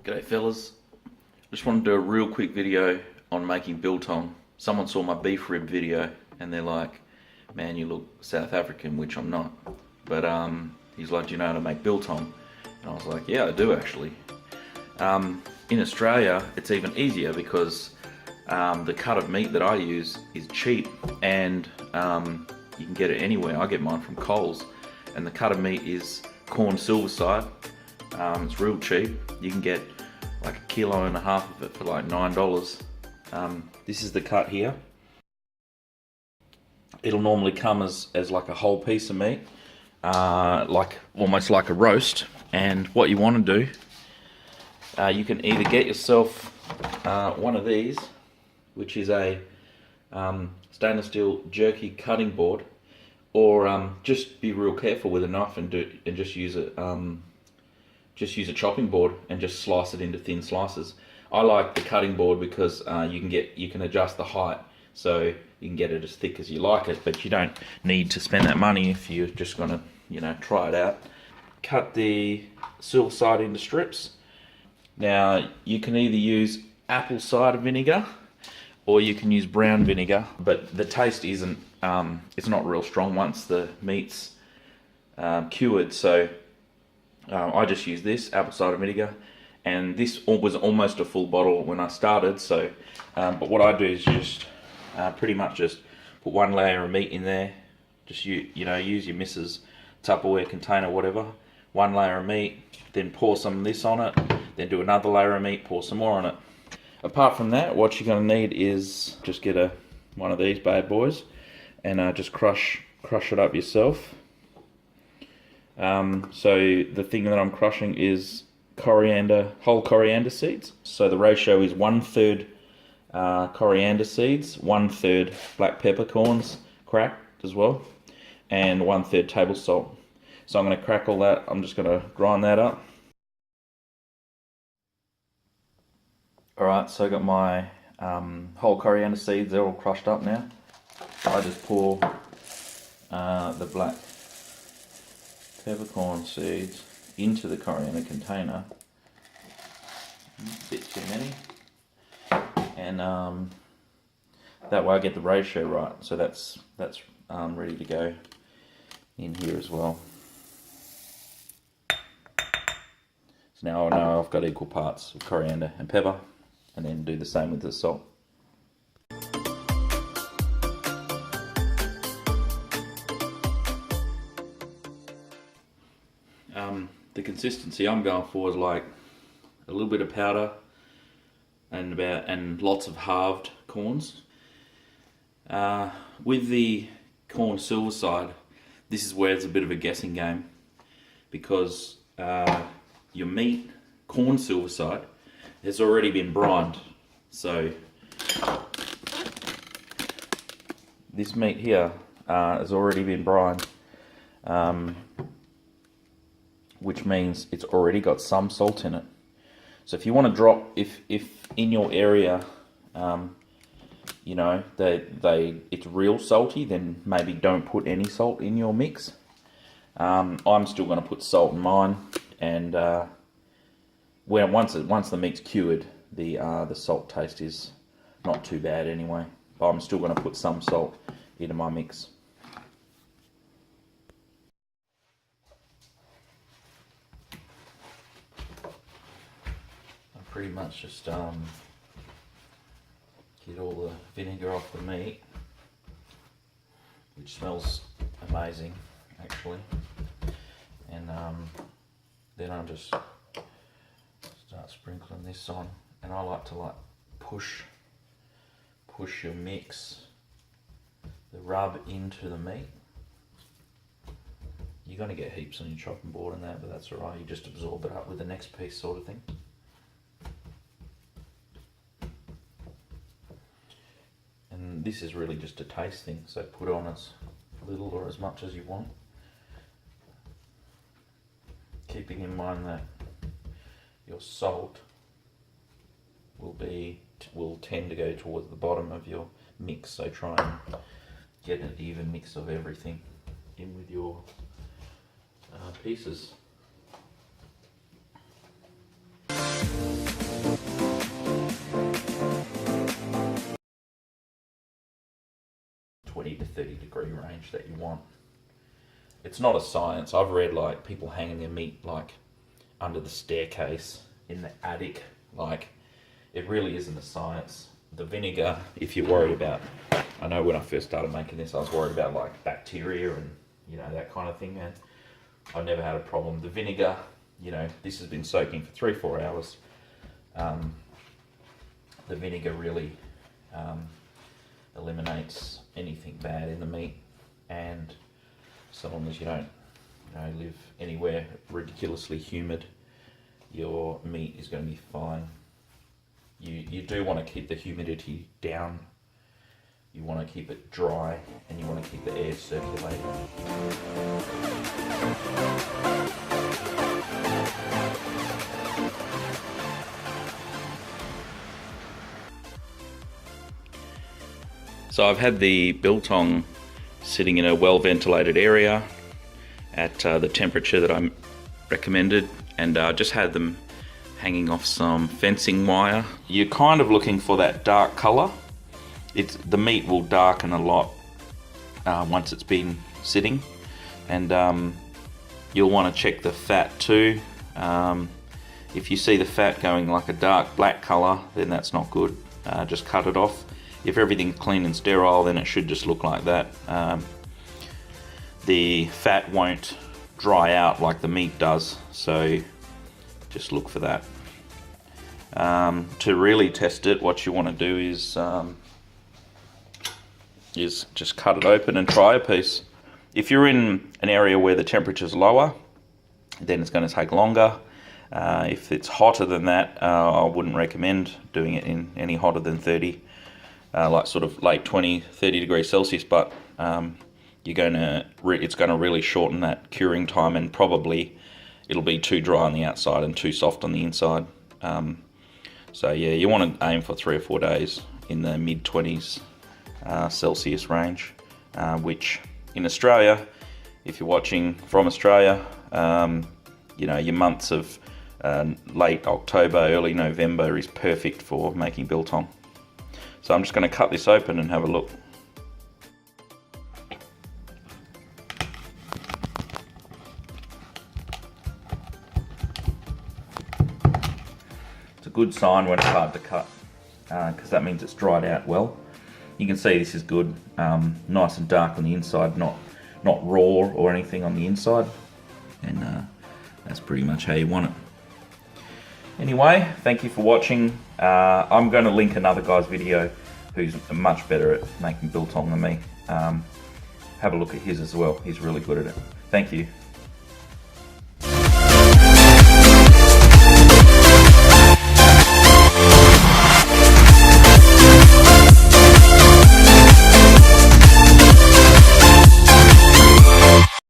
G'day fellas, just want to do a real quick video on making biltong. Someone saw my beef rib video and they're like, man, you look South African, which I'm not. But he's like, do you know how to make biltong? And I was like, yeah, I do actually. In Australia, it's even easier because the cut of meat that I use is cheap and you can get it anywhere. I get mine from Coles, and the cut of meat is corn Silverside. It's real cheap. You can get like 1.5 kilos of it for like $9. This is the cut here. It'll normally come as like a whole piece of meat, like almost like a roast. And what you want to do, you can either get yourself one of these, which is a stainless steel jerky cutting board, or just be real careful with a knife and just use it. Just use a chopping board and just slice it into thin slices. I like the cutting board because you can adjust the height, so you can get it as thick as you like it, but you don't need to spend that money if you're just gonna, try it out. Cut the Silverside into strips. Now you can either use apple cider vinegar or you can use brown vinegar, but the taste isn't, it's not real strong once the meat's cured. So I just use this apple cider vinegar, and this was almost a full bottle when I started. So, but what I do is just pretty much just put one layer of meat in there. Just use your missus Tupperware container, whatever. One layer of meat, then pour some of this on it. Then do another layer of meat, pour some more on it. Apart from that, what you're going to need is just get one of these bad boys, and just crush it up yourself. So the thing that I'm crushing is whole coriander seeds. So the ratio is 1/3 coriander seeds, 1/3 black peppercorns cracked as well, and 1/3 table salt. So I'm going to crack all that. I'm just going to grind that up. Alright, so I got my whole coriander seeds, they're all crushed up now. I just pour the black peppercorn seeds into the coriander container. A bit too many. And that way I get the ratio right. So that's ready to go in here as well. So now I know I've got equal parts of coriander and pepper, and then do the same with the salt. The consistency I'm going for is like a little bit of powder and lots of halved corns. With the corn Silverside, this is where it's a bit of a guessing game, because your meat, corn Silverside, has already been brined. So this meat here has already been brined, which means it's already got some salt in it. So if you want to drop, if in your area, it's real salty, then maybe don't put any salt in your mix. I'm still going to put salt in mine, and once the meat's cured, the salt taste is not too bad anyway. But I'm still going to put some salt into my mix. Pretty much just get all the vinegar off the meat, which smells amazing actually, and then I just start sprinkling this on, and I like to push your mix, the rub, into the meat. You're going to get heaps on your chopping board and that, but that's alright, you just absorb it up with the next piece sort of thing. And this is really just a taste thing, so put on as little or as much as you want, keeping in mind that your salt will tend to go towards the bottom of your mix, so try and get an even mix of everything in with your pieces. 30-degree range that you want. It's not a science. I've read like people hanging their meat like under the staircase in the attic. Like, it really isn't a science. The vinegar, if you're worried about, I know when I first started making this, I was worried about like bacteria and, you know, that kind of thing, man. I've never had a problem. The vinegar, you know, this has been soaking for 3-4 hours. The vinegar really eliminates anything bad in the meat, and so long as you don't, you know, live anywhere ridiculously humid, your meat is going to be fine. You do want to keep the humidity down. You want to keep it dry, and you want to keep the air circulating. So I've had the biltong sitting in a well-ventilated area at the temperature that I recommended, and just had them hanging off some fencing wire. You're kind of looking for that dark colour. The meat will darken a lot once it's been sitting, and you'll want to check the fat too. If you see the fat going like a dark black colour, then that's not good. Just cut it off. If everything's clean and sterile, then it should just look like that. The fat won't dry out like the meat does, so just look for that. To really test it, what you want to do is just cut it open and try a piece. If you're in an area where the temperature's lower, then it's going to take longer. If it's hotter than that, I wouldn't recommend doing it in any hotter than 30. Like sort of late 20-30 degrees Celsius, but it's going to really shorten that curing time, and probably it'll be too dry on the outside and too soft on the inside. So yeah, you want to aim for 3 or 4 days in the mid-20s Celsius range, which in Australia, if you're watching from Australia, you know, your months of late October, early November is perfect for making biltong. So I'm just going to cut this open and have a look. It's a good sign when it's hard to cut, because that means it's dried out well. You can see this is good, nice and dark on the inside, not raw or anything on the inside, and that's pretty much how you want it. Anyway, thank you for watching. I'm going to link another guy's video who's much better at making biltong than me. Have a look at his as well. He's really good at it. Thank you.